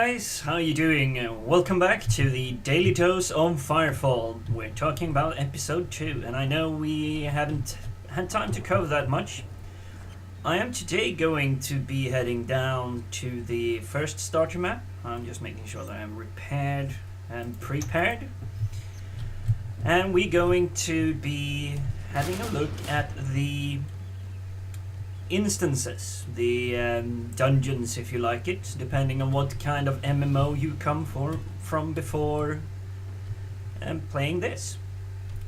guys, how you doing? Welcome back to the Daily Dose of Firefall. We're talking about episode 2, and I know we haven't had time to cover that much. I am today going to be heading down to the first starter map. I'm just making sure that I'm repaired and prepared. And we're going to be having a look at the instances, the dungeons, if you like it, depending on what kind of MMO you come from before playing this.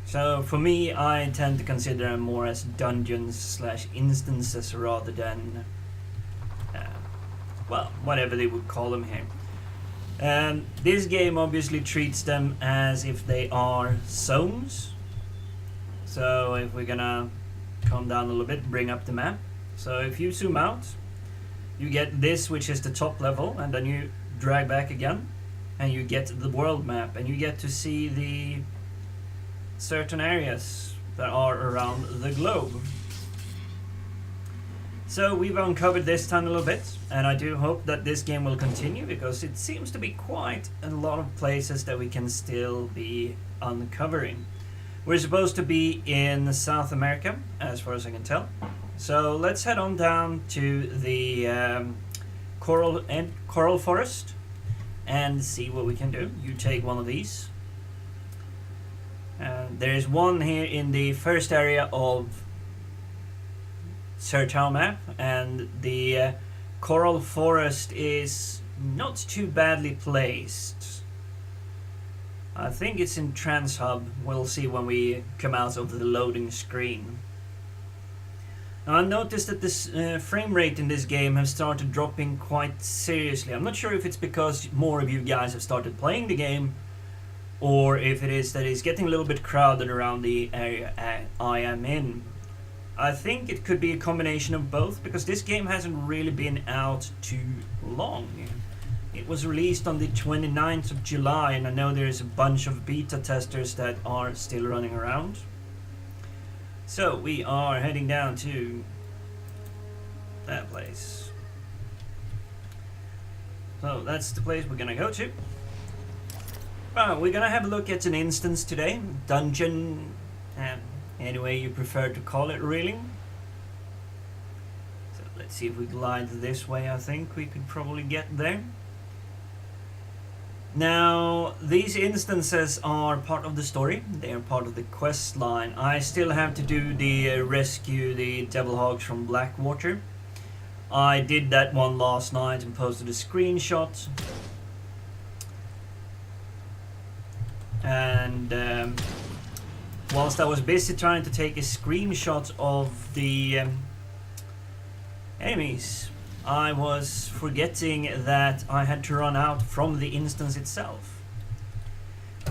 So for me, I tend to consider them more as dungeons slash instances rather than well, whatever they would call them here. This game obviously treats them as if they are zones. So if we're gonna calm down a little bit, bring up the map. So if you zoom out, you get this, which is the top level, and then you drag back again, and you get the world map, and you get to see the certain areas that are around the globe. So we've uncovered this time a little bit, and I do hope that this game will continue, because it seems to be quite a lot of places that we can still be uncovering. We're supposed to be in South America, as far as I can tell. So let's head on down to the coral forest and see what we can do. You take one of these. There is one here in the first area of Sertao map, and the coral forest is not too badly placed. I think it's in TransHub. We'll see when we come out of the loading screen. Now, I noticed that this frame rate in this game has started dropping quite seriously. I'm not sure if it's because more of you guys have started playing the game, or if it is that it's getting a little bit crowded around the area I am in. I think it could be a combination of both, because this game hasn't really been out too long. It was released on the 29th of July, and I know there's a bunch of beta testers that are still running around. So we are heading down to that place. So that's the place we're gonna go to. We're gonna have a look at an instance today, dungeon, any way you prefer to call it, really. So let's see if we glide this way. I think we could probably get there. Now, these instances are part of the story. They are part of the quest line. I still have to do the rescue the devil hogs from Blackwater. I did that one last night and posted a screenshot. And whilst I was busy trying to take a screenshot of the enemies, I was forgetting that I had to run out from the instance itself.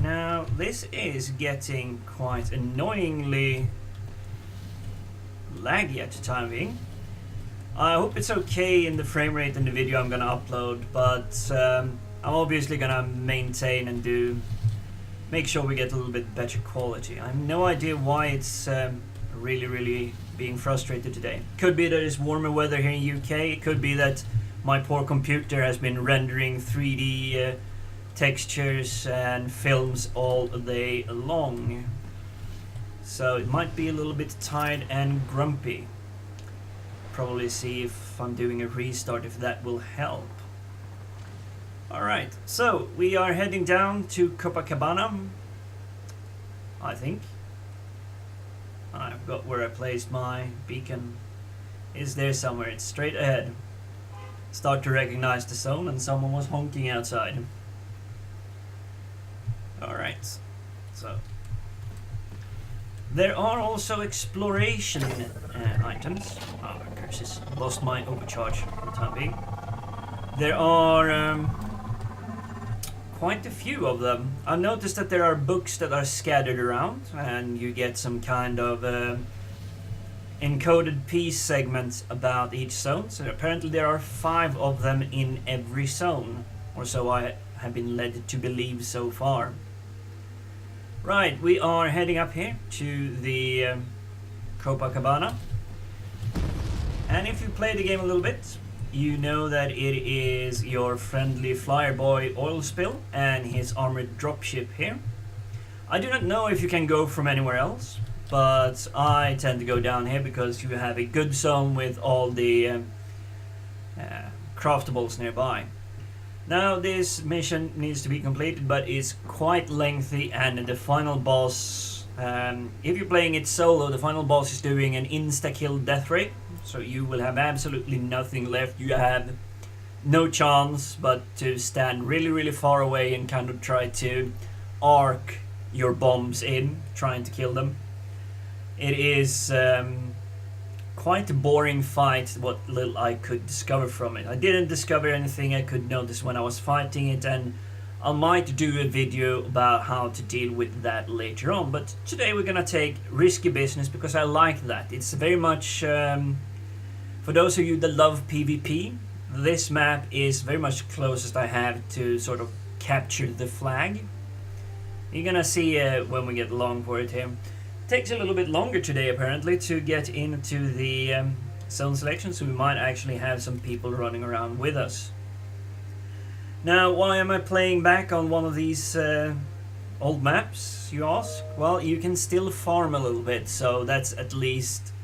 Now, this is getting quite annoyingly laggy at the time being. I hope it's okay in the frame rate in the video I'm gonna upload, but I'm obviously gonna maintain and make sure we get a little bit better quality. I have no idea why it's really being frustrated today. Could be that it's warmer weather here in UK. It could be that my poor computer has been rendering 3D textures and films all day long. So it might be a little bit tired and grumpy. Probably see if I'm doing a restart, if that will help. Alright, so we are heading down to Copacabana, I think. I've got where I placed my beacon. Is there somewhere? It's straight ahead. Start to recognize the zone, and someone was honking outside. Alright, so there are also exploration items. Oh, curses. Lost my overcharge for the time being. There are quite a few of them. I've noticed that there are books that are scattered around, and you get some kind of encoded piece segments about each zone. So apparently there are 5 of them in every zone, or so I have been led to believe so far. Right, we are heading up here to the Copacabana, and if you play the game a little bit, you know that it is your friendly flyer boy Oil Spill and his armored dropship here. I do not know if you can go from anywhere else, but I tend to go down here because you have a good zone with all the craftables nearby. Now this mission needs to be completed, but it's quite lengthy, and the final boss, if you're playing it solo, the final boss is doing an insta-kill death rate, so you will have absolutely nothing left. You have no chance but to stand really far away and kind of try to arc your bombs in, trying to kill them. It is quite a boring fight, what little I could discover from it. I didn't discover anything I could notice when I was fighting it, and I might do a video about how to deal with that later on. But today we're gonna take risky business because I like that. It's very much, for those of you that love PvP, this map is very much closest I have to sort of capture the flag. You're gonna see when we get along for it here. Takes a little bit longer today apparently to get into the zone selection, so we might actually have some people running around with us. Now, why am I playing back on one of these old maps, you ask? Well, you can still farm a little bit, so that's at least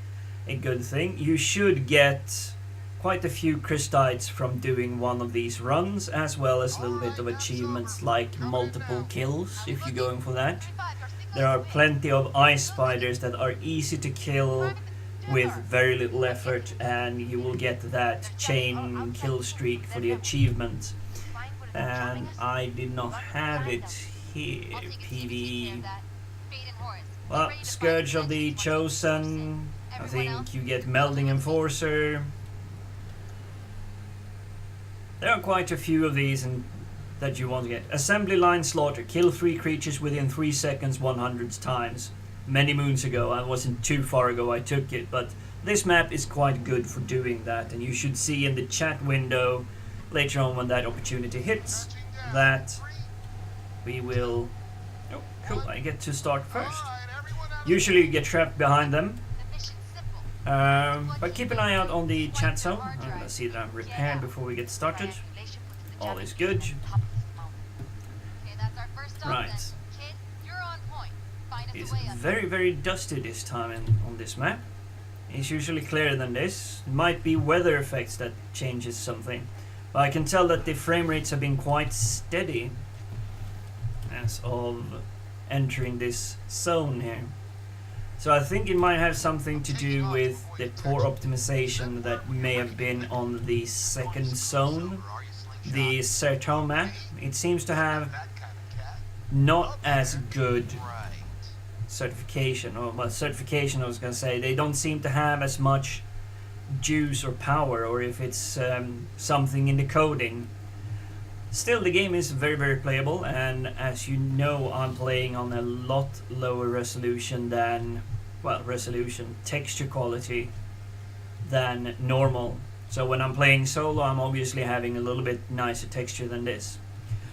a good thing. You should get quite a few Christites from doing one of these runs, as well as a little bit of achievements like multiple kills if you're going for that. There are plenty of ice spiders that are easy to kill with very little effort, and you will get that chain kill streak for the achievement. And I did not have it here. PvE. Well, Scourge of the Chosen. I think you get Melding Enforcer. There are quite a few of these that you want to get. Assembly Line Slaughter. Kill 3 creatures within 3 seconds 100 times. Many moons ago, I wasn't too far ago I took it, but this map is quite good for doing that, and you should see in the chat window later on when that opportunity hits that we will... Oh, cool, I get to start first. Usually you get trapped behind them, but keep an eye out on the chat zone. I'm gonna see that I'm repaired before we get started. All is good. Right. It's very dusty this time on this map. It's usually clearer than this. It might be weather effects that changes something. But I can tell that the frame rates have been quite steady as of entering this zone here. So I think it might have something to do with the poor optimization that may have been on the second zone, the Sertão map. It seems to have not as good certification, or well, certification I was going to say. They don't seem to have as much juice or power, or if it's something in the coding. Still, the game is very playable, and as you know, I'm playing on a lot lower resolution than, well, texture quality than normal. So when I'm playing solo, I'm obviously having a little bit nicer texture than this.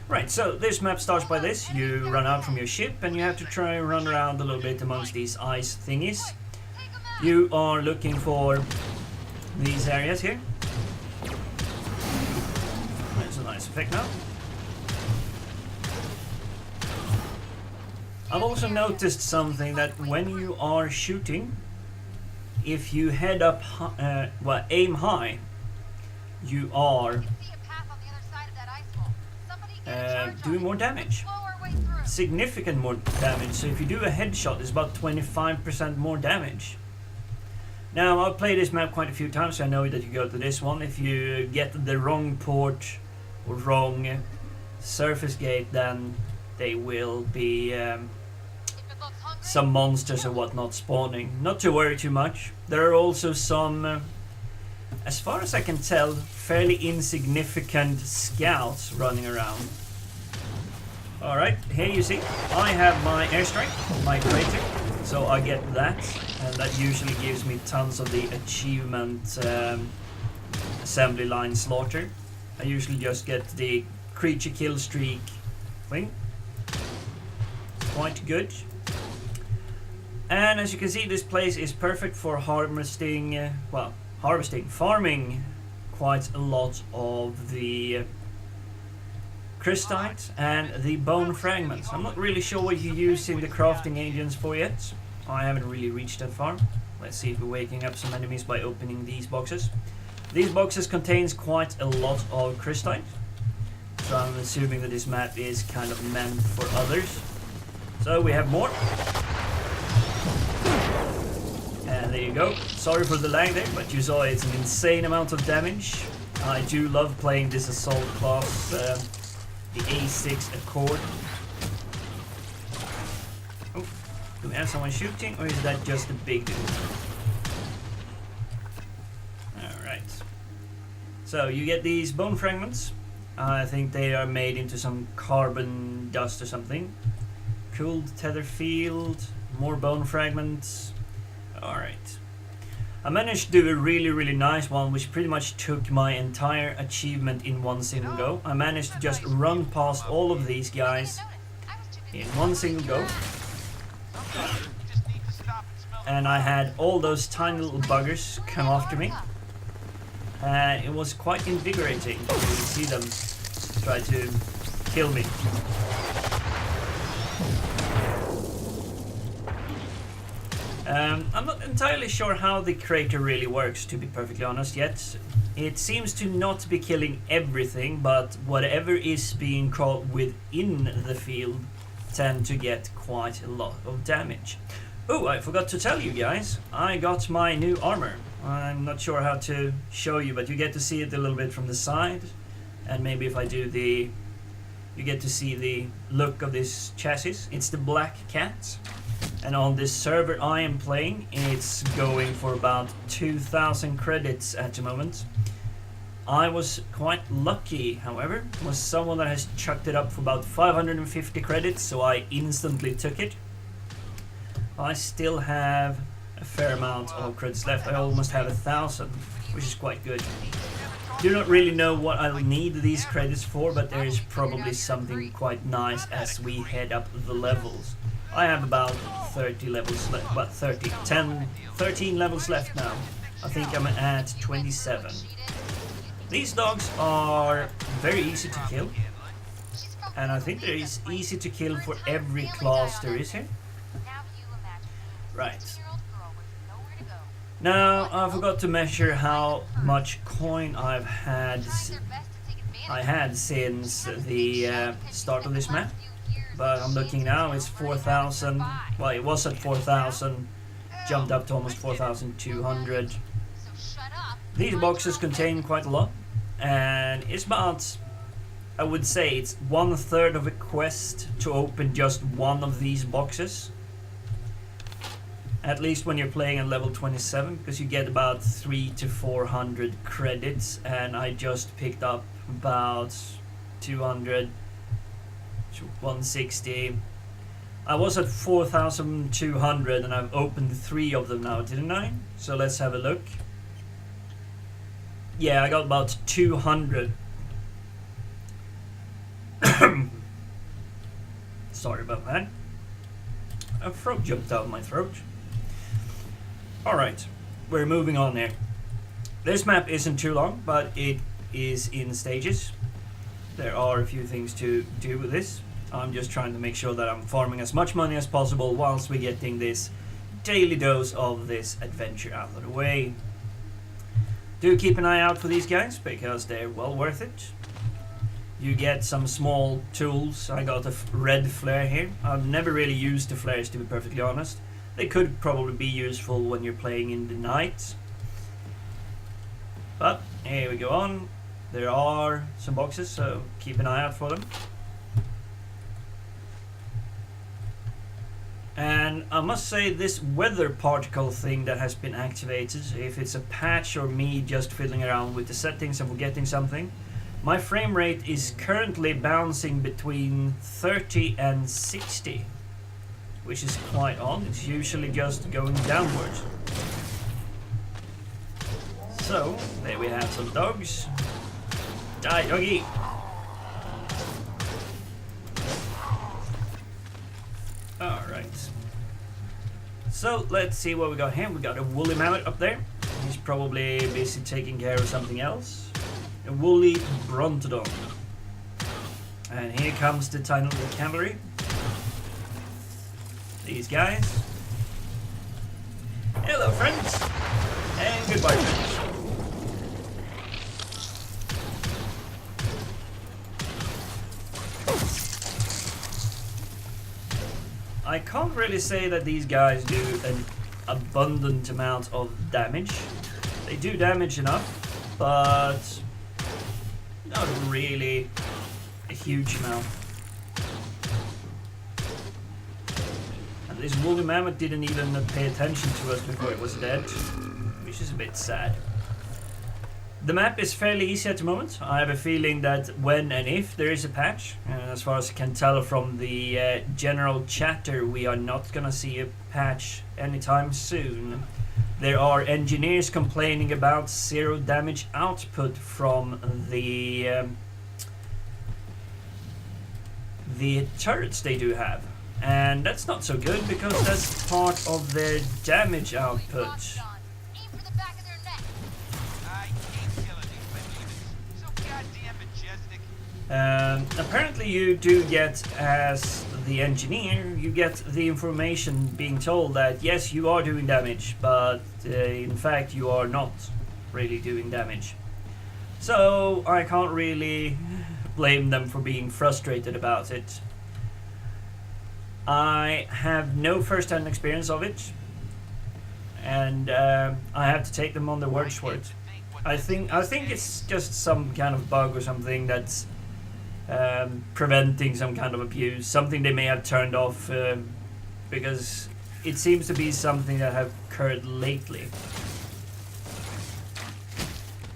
Right, so this map starts by this. You run out from your ship and you have to try and run around a little bit amongst these ice thingies. You are looking for these areas here. That's a nice effect now. I've also noticed something, that when you are shooting, if you head up, well, aim high, you are doing more damage. Significant more damage. So if you do a headshot, it's about 25% more damage. Now, I've played this map quite a few times, so I know that you go to this one. If you get the wrong port or wrong surface gate, then they will be some monsters or whatnot spawning. Not to worry too much. There are also some, as far as I can tell, fairly insignificant scouts running around. Alright, here you see, I have my airstrike, my crater, so I get that, and that usually gives me tons of the achievement assembly line slaughter. I usually just get the creature kill streak thing. Quite good. And as you can see, this place is perfect for harvesting, farming quite a lot of the crystite and the bone fragments. I'm not really sure what you're using the crafting agents for yet. I haven't really reached that far. Let's see if we're waking up some enemies by opening these boxes. These boxes contains quite a lot of crystite, so I'm assuming that this map is kind of meant for others. So we have more. And there you go. Sorry for the lag there, but you saw it's an insane amount of damage. I do love playing this assault class, the A6 Accord. Oh, do we have someone shooting, or is that just a big dude? Alright. So you get these bone fragments. I think they are made into some carbon dust or something. Cooled tether field, more bone fragments. Alright. I managed to do a really nice one, which pretty much took my entire achievement in one single go. I managed to just run past all of these guys in one single go. And I had all those tiny little buggers come after me. And it was quite invigorating to see them try to kill me. I'm not entirely sure how the crater really works, to be perfectly honest, yet. It seems to not be killing everything, but whatever is being caught within the field tend to get quite a lot of damage. Oh, I forgot to tell you guys, I got my new armor. I'm not sure how to show you, but you get to see it a little bit from the side. And maybe if I do the... you get to see the look of this chassis. It's the Black Cat. And on this server I am playing, it's going for about 2,000 credits at the moment. I was quite lucky, however. It was someone that has chucked it up for about 550 credits, so I instantly took it. I still have a fair amount of credits left. I almost have 1,000, which is quite good. Do not really know what I'll need these credits for, but there is probably something quite nice as we head up the levels. I have about 30 levels left, about 13 levels left now. I think I'm at 27. These dogs are very easy to kill, and I think they're easy to kill for every class there is here. Right. Now, I forgot to measure how much coin I had since the start of this map. But I'm looking now, it's 4,000. Well, it was at 4,000, jumped up to almost 4,200. These boxes contain quite a lot, and it's about, I would say, it's 1/3 of a quest to open just one of these boxes. At least when you're playing at level 27, because you get about 300 to 400 credits, and I just picked up about 200 to 160. I was at 4,200 and I've opened 3 of them now, didn't I? So let's have a look. Yeah, I got about 200. Sorry about that. A frog jumped out of my throat. Alright, we're moving on here. This map isn't too long, but it is in stages. There are a few things to do with this. I'm just trying to make sure that I'm farming as much money as possible whilst we're getting this daily dose of this adventure out of the way. Do keep an eye out for these guys, because they're well worth it. You get some small tools. I got a red flare here. I've never really used the flares, to be perfectly honest. They could probably be useful when you're playing in the night. But here we go on. There are some boxes, so keep an eye out for them. And I must say, this weather particle thing that has been activated, if it's a patch or me just fiddling around with the settings and forgetting something, my frame rate is currently bouncing between 30 and 60, which is quite odd. It's usually just going downwards. So, there we have some dogs. Die, doggy! Alright. So, let's see what we got here. We got a woolly mammoth up there. He's probably busy taking care of something else. A woolly Brontodon. And here comes the tiny little cavalry. These guys. Hello, friends. And goodbye, friends. I can't really say that these guys do an abundant amount of damage. They do damage enough, but not really a huge amount. And this woolly mammoth didn't even pay attention to us before it was dead, which is a bit sad. The map is fairly easy at the moment. I have a feeling that when and if there is a patch, and as far as I can tell from the general chatter, we are not gonna see a patch anytime soon. There are engineers complaining about 0 damage output from the turrets they do have. And that's not so good because that's part of their damage output. Apparently you do get, as the engineer, you get the information being told that yes, you are doing damage, but in fact you are not really doing damage. So I can't really blame them for being frustrated about it. I have no first-hand experience of it, and I have to take them on their words for it. I think it's just some kind of bug or something that's preventing some kind of abuse, something they may have turned off, because it seems to be something that have occurred lately.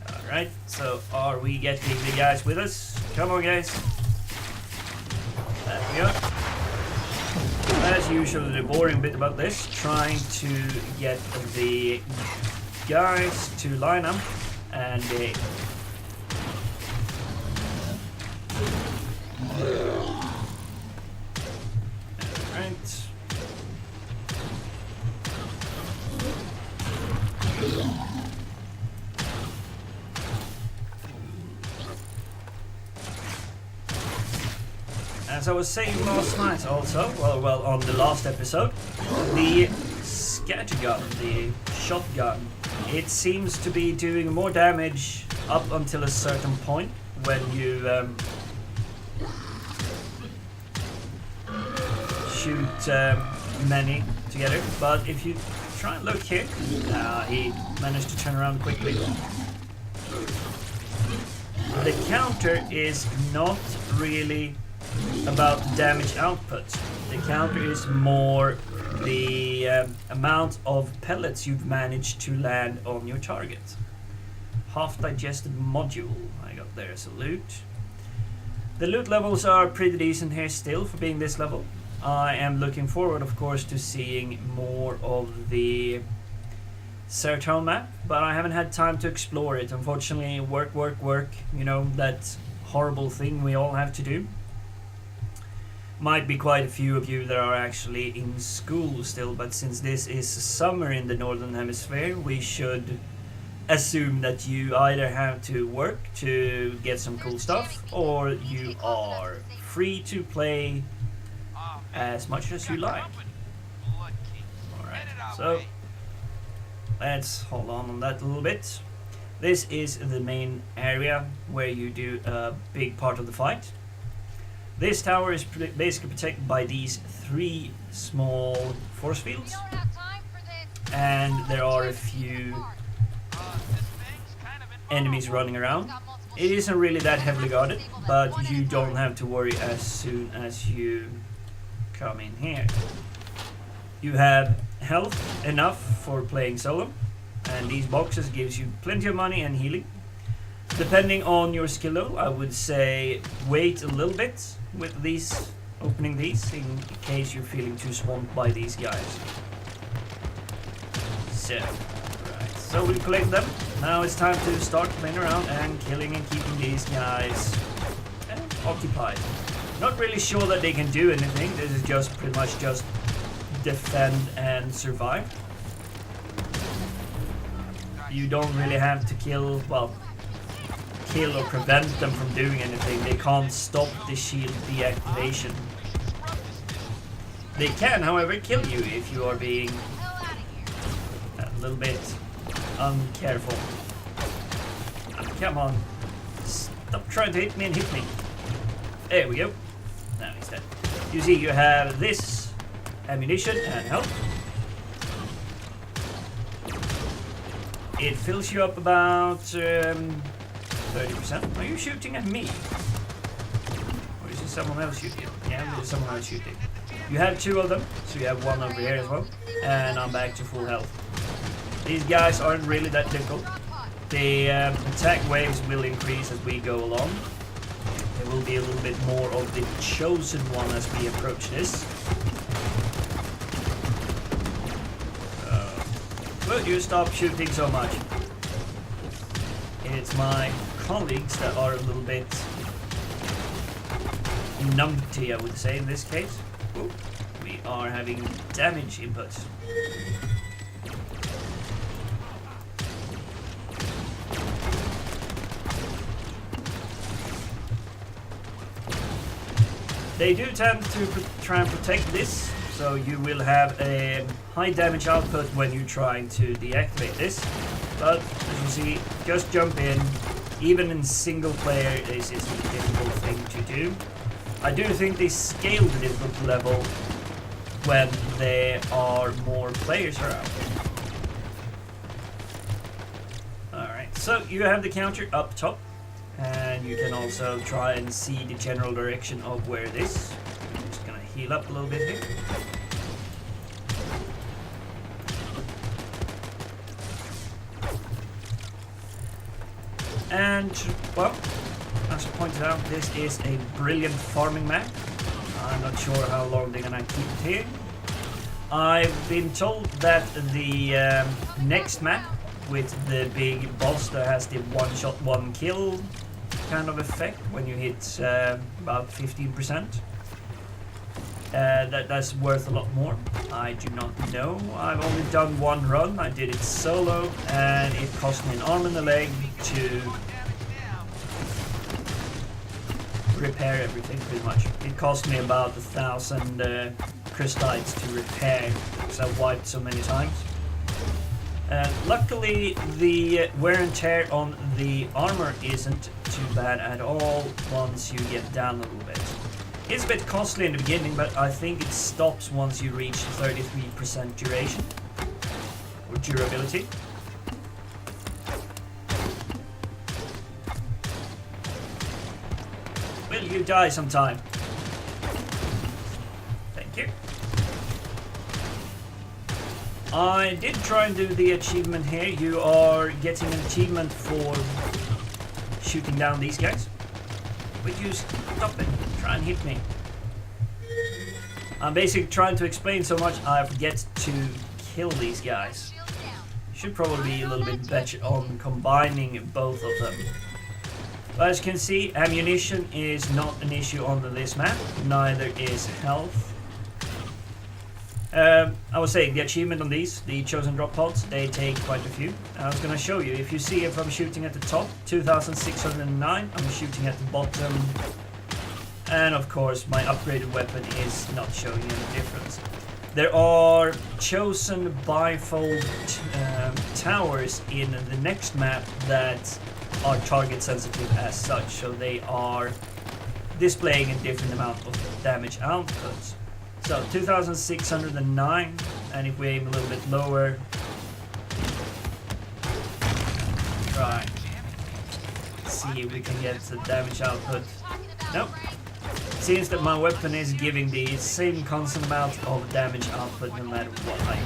Alright, so are we getting the guys with us? Come on, guys. There we go. As usual, the boring bit about this, trying to get the guys to line up and Alright. As I was saying last night also, well on the last episode, the scattergun, the shotgun, it seems to be doing more damage up until a certain point when you shoot many together, but if you try and look here, he managed to turn around quickly. The counter is not really about damage output. The counter is more the amount of pellets you've managed to land on your target. Half digested module I got there as a loot. The loot levels are pretty decent here still for being this level. I am looking forward, of course, to seeing more of the Serotonin map, but I haven't had time to explore it. Unfortunately, work, you know, that horrible thing we all have to do. Might be quite a few of you that are actually in school still, but since this is summer in the Northern Hemisphere, we should assume that you either have to work to get some cool stuff, or you are free to play as much as you like. Alright, so let's hold on that a little bit. This is the main area where you do a big part of the fight. This tower is basically protected by these 3 small force fields, and there are a few enemies running around. It isn't really that heavily guarded, but you don't have to worry as soon as you come in here. You have health enough for playing solo, and these boxes gives you plenty of money and healing. Depending on your skill level, I would say wait a little bit with these, opening these, in case you're feeling too swamped by these guys. So, right, so we collect them. Now it's time to start playing around and killing and keeping these guys occupied. Not really sure that they can do anything. This is just pretty much just defend and survive. You don't really have to kill or prevent them from doing anything. They can't stop the shield deactivation. They can, however, kill you if you are being a little bit uncareful. Come on. Stop trying to hit me and hit me. There we go. Now he's dead. You see, you have this ammunition and health. It fills you up about 30%. Are you shooting at me? Or is it someone else shooting? Yeah, there's someone else shooting. You have 2 of them, so you have 1 over here as well. And I'm back to full health. These guys aren't really that difficult. The attack waves will increase as we go along. There will be a little bit more of the chosen one as we approach this. Would you stop shooting so much? It's my colleagues that are a little bit numpty, I would say, in this case. Ooh, we are having damage inputs. They do tend to try and protect this, so you will have a high damage output when you're trying to deactivate this. But as you see, just jump in. Even in single player, this is a difficult thing to do. I do think they scale the difficulty level when there are more players around. Alright, so you have the counter up top. And you can also try and see the general direction of where it is. I'm just gonna heal up a little bit here. And, well, as I pointed out, this is a brilliant farming map. I'm not sure how long they're gonna keep it here. I've been told that the next map with the big boss that has the one shot, one kill kind of effect when you hit about 15%. That's worth a lot more. I do not know. I've only done 1 run. I did it solo and it cost me an arm and a leg to repair everything pretty much. It cost me about 1,000 crystallites to repair because I wiped so many times. Luckily, the wear and tear on the armor isn't too bad at all once you get down a little bit. It's a bit costly in the beginning, but I think it stops once you reach 33% duration or durability. Will you die sometime? Thank you. I did try and do the achievement here. You are getting an achievement for shooting down these guys. Would you stop it? Try and hit me. I'm basically trying to explain so much I forget to kill these guys. Should probably be a little bit better on combining both of them. But as you can see, ammunition is not an issue on this map. Neither is health. I would say the achievement on these, the chosen drop pods, they take quite a few. I was going to show you. If you see if I'm shooting at the top, 2,609. I'm shooting at the bottom. And of course, my upgraded weapon is not showing any difference. There are chosen bifold towers in the next map that are target sensitive as such. So they are displaying a different amount of damage output. So 2,609, and if we aim a little bit lower, try see if we can get the damage output. Nope. Seems that my weapon is giving the same constant amount of damage output no matter what I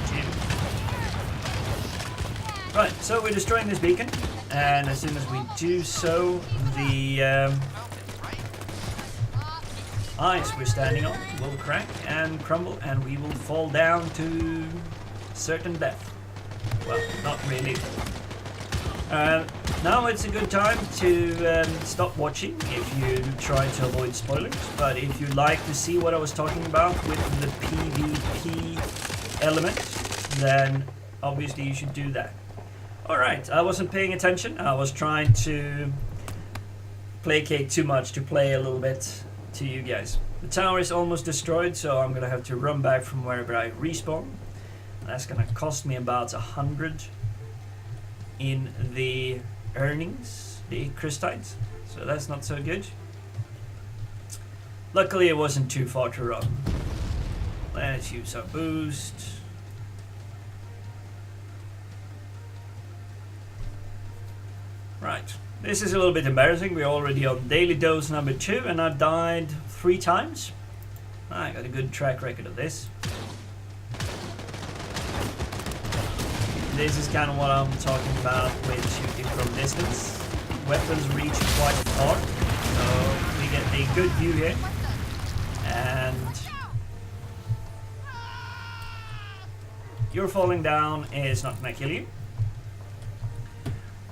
do. Right, so we're destroying this beacon, and as soon as we do so, the ice we're standing on will crack and crumble, and we will fall down to certain death. Well, not really. Now it's a good time to stop watching if you try to avoid spoilers, but if you'd like to see what I was talking about with the PvP element, then obviously you should do that. Alright, I wasn't paying attention. I was trying to placate too much to play a little bit to you guys. The tower is almost destroyed, so I'm gonna have to run back from wherever I respawn. That's gonna cost me about 100 in the earnings, the Christites, so that's not so good. Luckily it wasn't too far to run. Let's use our boost. Right, this is a little bit embarrassing. We're already on daily dose number 2 and I've died 3 times. I got a good track record of this. This is kind of what I'm talking about with shooting from distance. Weapons reach quite far, so we get a good view here. And your falling down is not going to kill you.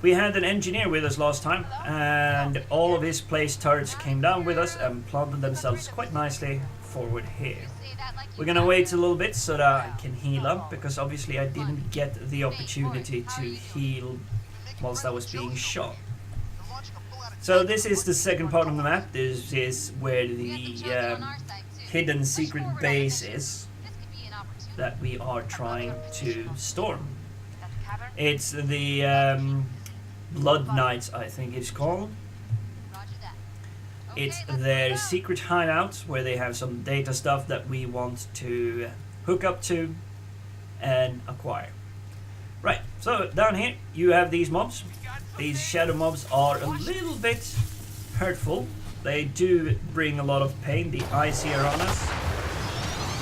We had an engineer with us last time, and all of his placed turrets came down with us and planted themselves quite nicely forward here. We're gonna wait a little bit so that I can heal up, because obviously I didn't get the opportunity to heal whilst I was being shot. So this is the second part of the map. This is where the hidden secret base is that we are trying to storm. It's the Blood Knights, I think it's called. It's their secret hideout where they have some data stuff that we want to hook up to and acquire. Right, so down here you have these mobs. These shadow mobs are a little bit hurtful. They do bring a lot of pain. The eyes here on us.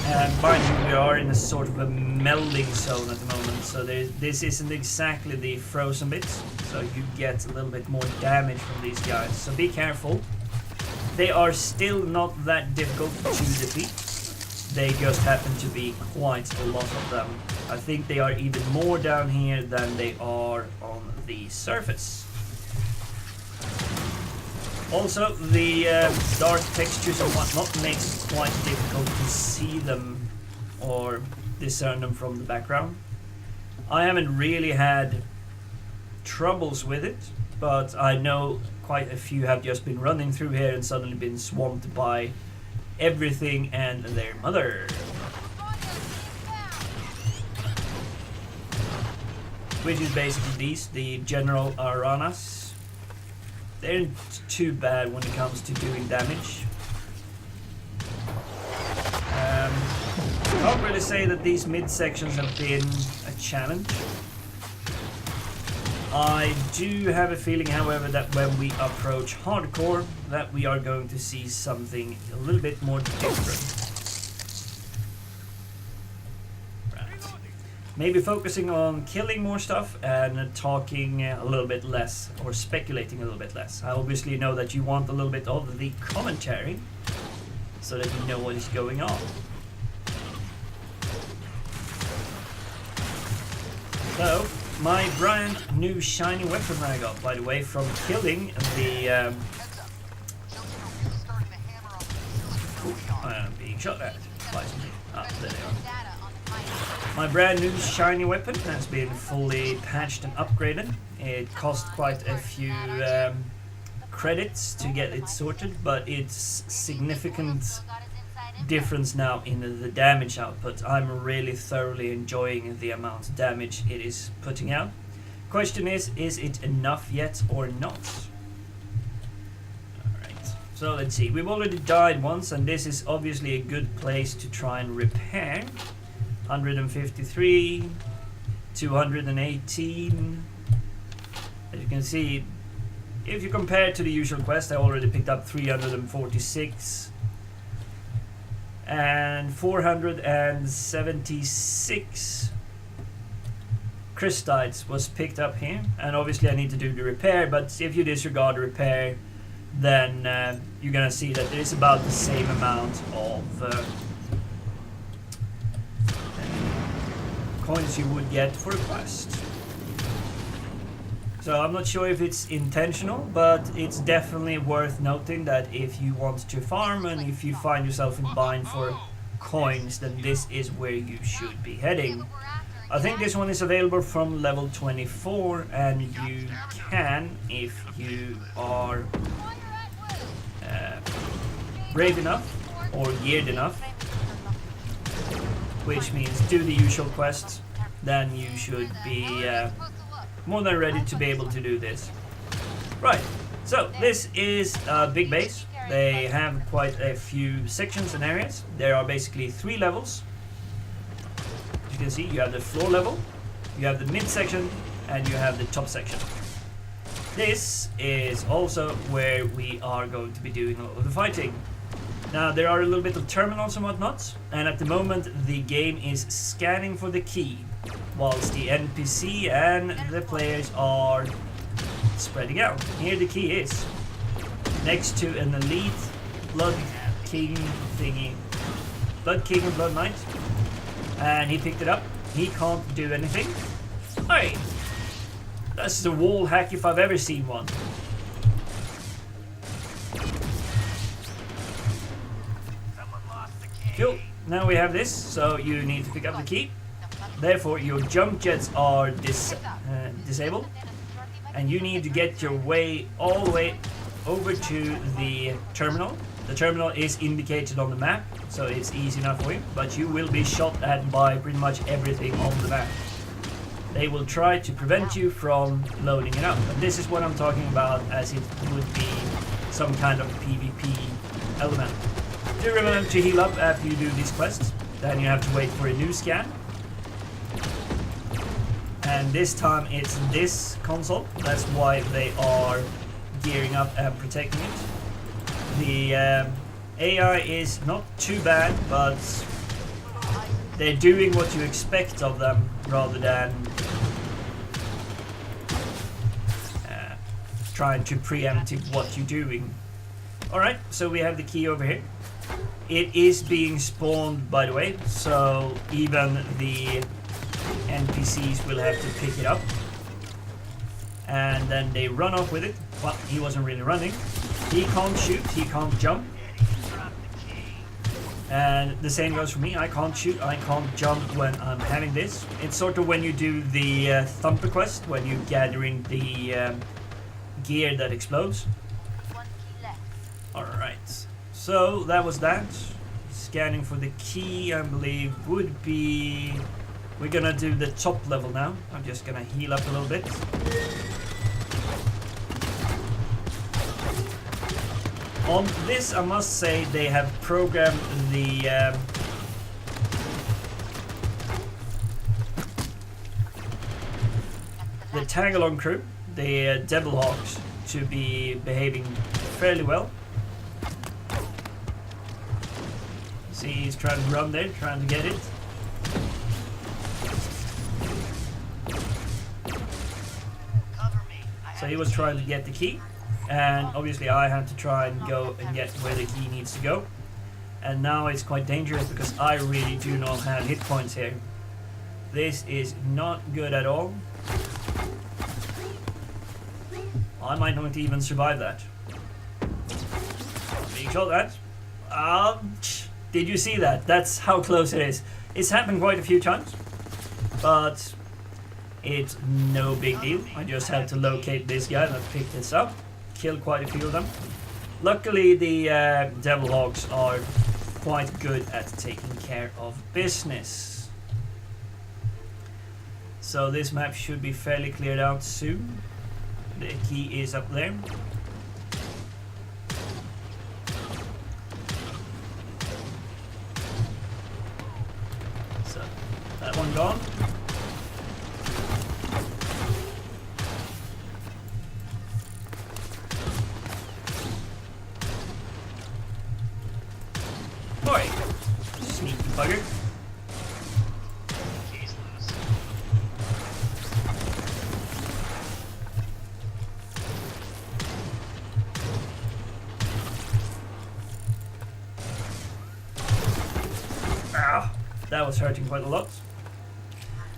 And mind you, we are in a sort of a melding zone at the moment, so this isn't exactly the frozen bits, so you get a little bit more damage from these guys, so be careful. They are still not that difficult to defeat. They just happen to be quite a lot of them. I think they are even more down here than they are on the surface. Also, the dark textures and whatnot makes it quite difficult to see them or discern them from the background. I haven't really had troubles with it, but I know quite a few have just been running through here and suddenly been swamped by everything and their mother. Which is basically these, the general Aranas. They aren't too bad when it comes to doing damage. Can't really say that these mid-sections have been a challenge. I do have a feeling, however, that when we approach hardcore, that we are going to see something a little bit more different. Right. Maybe focusing on killing more stuff and talking a little bit less, or speculating a little bit less. I obviously know that you want a little bit of the commentary, so that you know what is going on. So, my brand new shiny weapon I got, by the way, from killing the I'm being shot at by somebody. Ah, there they are. My brand new shiny weapon has been fully patched and upgraded. It cost quite a few credits to get it sorted, but it's significant difference now in the damage output. I'm really thoroughly enjoying the amount of damage it is putting out. Question is it enough yet or not? Alright, so let's see. We've already died once, and this is obviously a good place to try and repair. 153, 218. As you can see, if you compare to the usual quest, I already picked up 346. And 476 Christites was picked up here, and obviously I need to do the repair, but if you disregard the repair, then you're gonna see that it is about the same amount of coins you would get for a quest. So I'm not sure if it's intentional, but it's definitely worth noting that if you want to farm and if you find yourself in bind for coins, then this is where you should be heading. I think this one is available from level 24, and you can, if you are brave enough or geared enough, which means do the usual quests, then you should be more than ready to be able to do this. Right, so this is a big base. They have quite a few sections and areas. There are basically 3 levels. As you can see, you have the floor level, you have the mid section, and you have the top section. This is also where we are going to be doing a lot of the fighting. Now, there are a little bit of terminals and whatnot, and at the moment the game is scanning for the key, whilst the NPC and the players are spreading out. Here the key is, next to an elite Blood King thingy. Blood King and Blood Knight. And he picked it up. He can't do anything. Hey! That's the wall hack if I've ever seen one. Cool. Now we have this, so you need to pick up the key. Therefore, your jump jets are disabled. And you need to get your way all the way over to the terminal. The terminal is indicated on the map, so it's easy enough for you, but you will be shot at by pretty much everything on the map. They will try to prevent you from loading it up. And this is what I'm talking about, as it would be some kind of PvP element. Do remember to heal up after you do these quests. Then you have to wait for a new scan. And this time it's this console. That's why they are gearing up and protecting it. The AI is not too bad, but they're doing what you expect of them rather than trying to preempt what you're doing. Alright, so we have the key over here. It is being spawned, by the way, so even the NPCs will have to pick it up. And then they run off with it. Well, he wasn't really running. He can't shoot, he can't jump. And the same goes for me. I can't shoot, I can't jump when I'm having this. It's sort of when you do the Thumper quest, when you gather in the gear that explodes. Alright, so that was that. Scanning for the key, I believe, would be... We're gonna do the top level now. I'm just gonna heal up a little bit. On this, I must say, they have programmed the tag-along crew, the Devil Hawks, to be behaving fairly well. See, he's trying to run there, trying to get it. So he was trying to get the key, and obviously I had to try and go and get where the key needs to go. And now it's quite dangerous because I really do not have hit points here. This is not good at all. I might not even survive that. Being shot at. Did you see that? That's how close it is. It's happened quite a few times, but it's no big deal. I just have to locate this guy that picked this up, kill quite a few of them. Luckily, the Devil Hawks are quite good at taking care of business. So this map should be fairly cleared out soon. The key is up there. So that one gone. Boy, sneaky bugger. That was hurting quite a lot.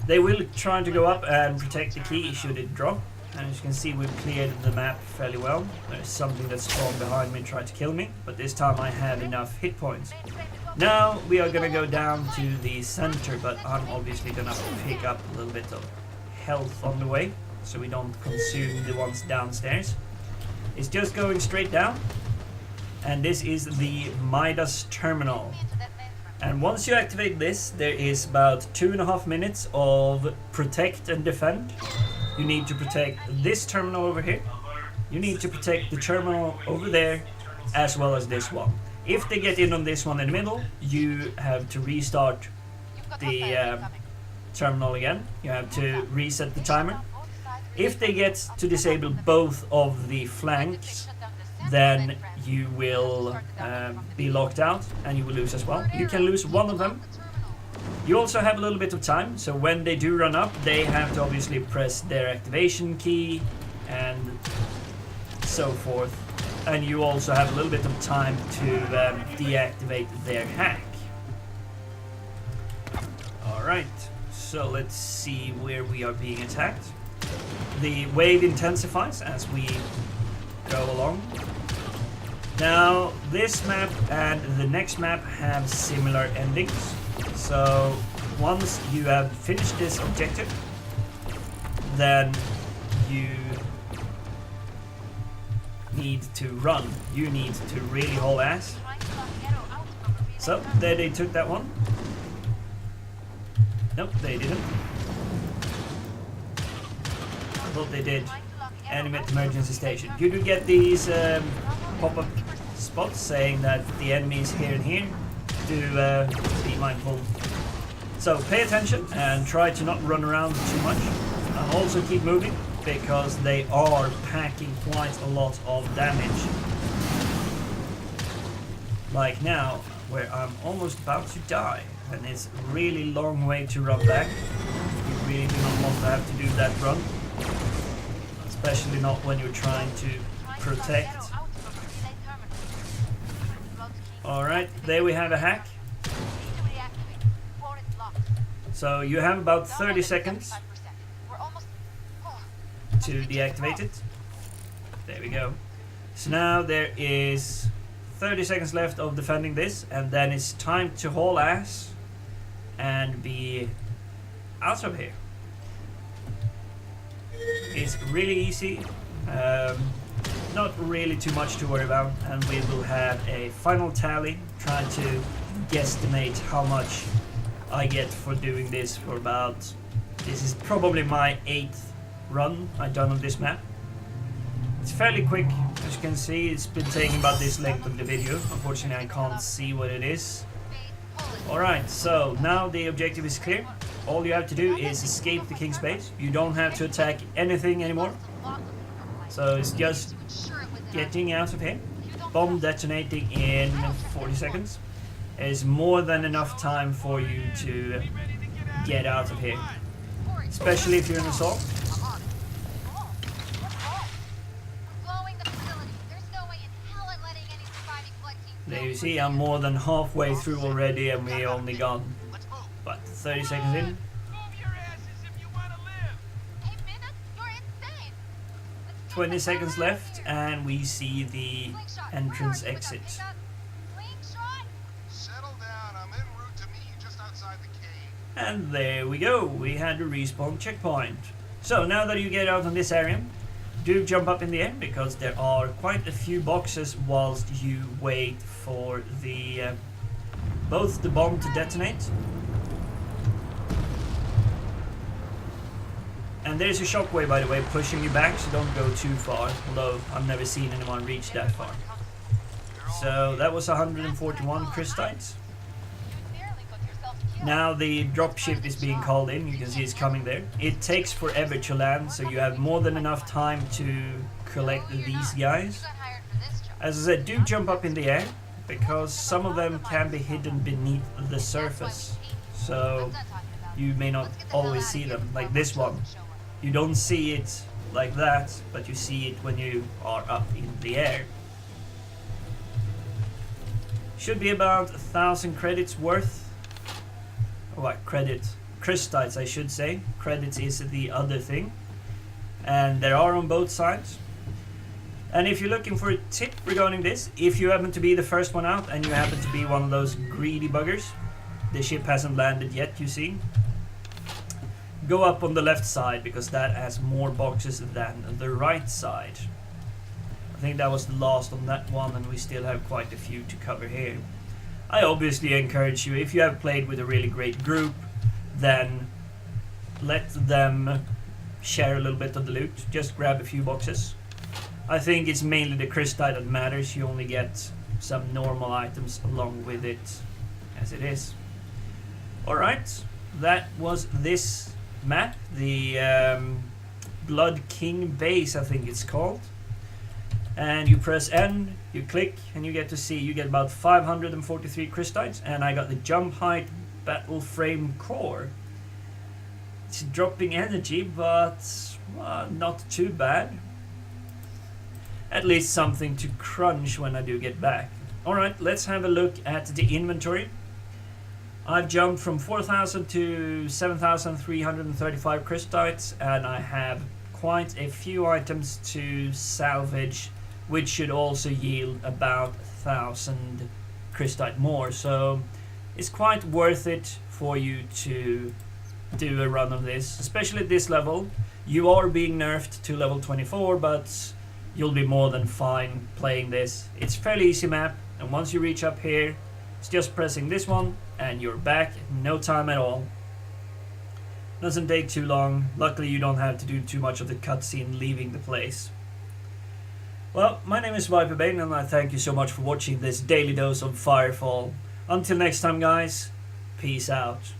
They will try to go up and protect the key should it drop. And as you can see, we've cleared the map fairly well. There's something that spawned behind me and tried to kill me, but this time I have enough hit points. Now we are gonna go down to the center, but I'm obviously gonna pick up a little bit of health on the way, so we don't consume the ones downstairs. It's just going straight down, and this is the Midas terminal. And once you activate this, there is about 2.5 minutes of protect and defend. You need to protect this terminal over here. You need to protect the terminal over there, as well as this one. If they get in on this one in the middle, you have to restart the terminal again. You have to reset the timer. If they get to disable both of the flanks, then you will be locked out and you will lose as well. You can lose one of them. You also have a little bit of time, so when they do run up, they have to obviously press their activation key and so forth. And you also have a little bit of time to deactivate their hack. Alright, so let's see where we are being attacked. The wave intensifies as we go along. Now, this map and the next map have similar endings. So, once you have finished this objective, then you need to run. You need to really haul ass. So, there they took that one. Nope, they didn't. I thought they did. Animate emergency station. You do get these pop-up spots saying that the enemy is here and here. Do be mindful. So pay attention and try to not run around too much. And also keep moving, because they are packing quite a lot of damage. Like now, where I'm almost about to die, and it's a really long way to run back. You really do not want to have to do that run. Especially not when you're trying to protect. Alright, there we have a hack. So you have about 30 seconds to deactivate it. There we go. So now there is 30 seconds left of defending this, and then it's time to haul ass and be out of here. It's really easy, not really too much to worry about, and we will have a final tally, trying to guesstimate how much I get for doing this for about, this is probably my 8th run I've done on this map. It's fairly quick, as you can see. It's been taking about this length of the video. Unfortunately I can't see what it is. Alright, so now the objective is clear. All you have to do is escape the king's base. You don't have to attack anything anymore. So it's just getting out of here. Bomb detonating in 40 seconds. Is more than enough time for you to get out of here. Especially if you're in assault. There you see, I'm more than halfway through already, and we only got, what, 30 seconds in? 20 seconds left, and we see the entrance exit. And there we go, we had a respawn checkpoint. So now that you get out on this area, do jump up in the air, because there are quite a few boxes whilst you wait for the both the bomb to detonate. And there's a shockwave, by the way, pushing you back, so don't go too far, although I've never seen anyone reach that far. So that was 141 Christites. Now the dropship is being called in. You can see it's coming there. It takes forever to land, so you have more than enough time to collect these guys. As I said, do jump up in the air, because some of them can be hidden beneath the surface. So you may not always see them, like this one. You don't see it like that, but you see it when you are up in the air. Should be about 1,000 credits worth. What credit? Christites, I should say. Credits is the other thing. and there are on both sides. And if you're looking for a tip regarding this, if you happen to be the first one out and you happen to be one of those greedy buggers, the ship hasn't landed yet, you see, go up on the left side because that has more boxes than the right side. I think that was the last on that one, and we still have quite a few to cover here. I obviously encourage you, if you have played with a really great group, then let them share a little bit of the loot. Just grab a few boxes. I think it's mainly the crystite that matters. You only get some normal items along with it as it is. Alright, that was this map, the Blood King base, I think it's called. And you press N, you click, and you get to see, you get about 543 crystites, and I got the jump height Battleframe core. It's dropping energy, but not too bad. At least something to crunch when I do get back. Alright, let's have a look at the inventory. I've jumped from 4,000 to 7,335 crystites, and I have quite a few items to salvage, which should also yield about 1,000 crystite more. So it's quite worth it for you to do a run of this, especially at this level. You are being nerfed to level 24, but you'll be more than fine playing this. It's a fairly easy map, and once you reach up here, it's just pressing this one and you're back in no time at all. Doesn't take too long. Luckily you don't have to do too much of the cutscene leaving the place. Well, my name is Viperbane, and I thank you so much for watching this daily dose of Firefall. Until next time guys, peace out.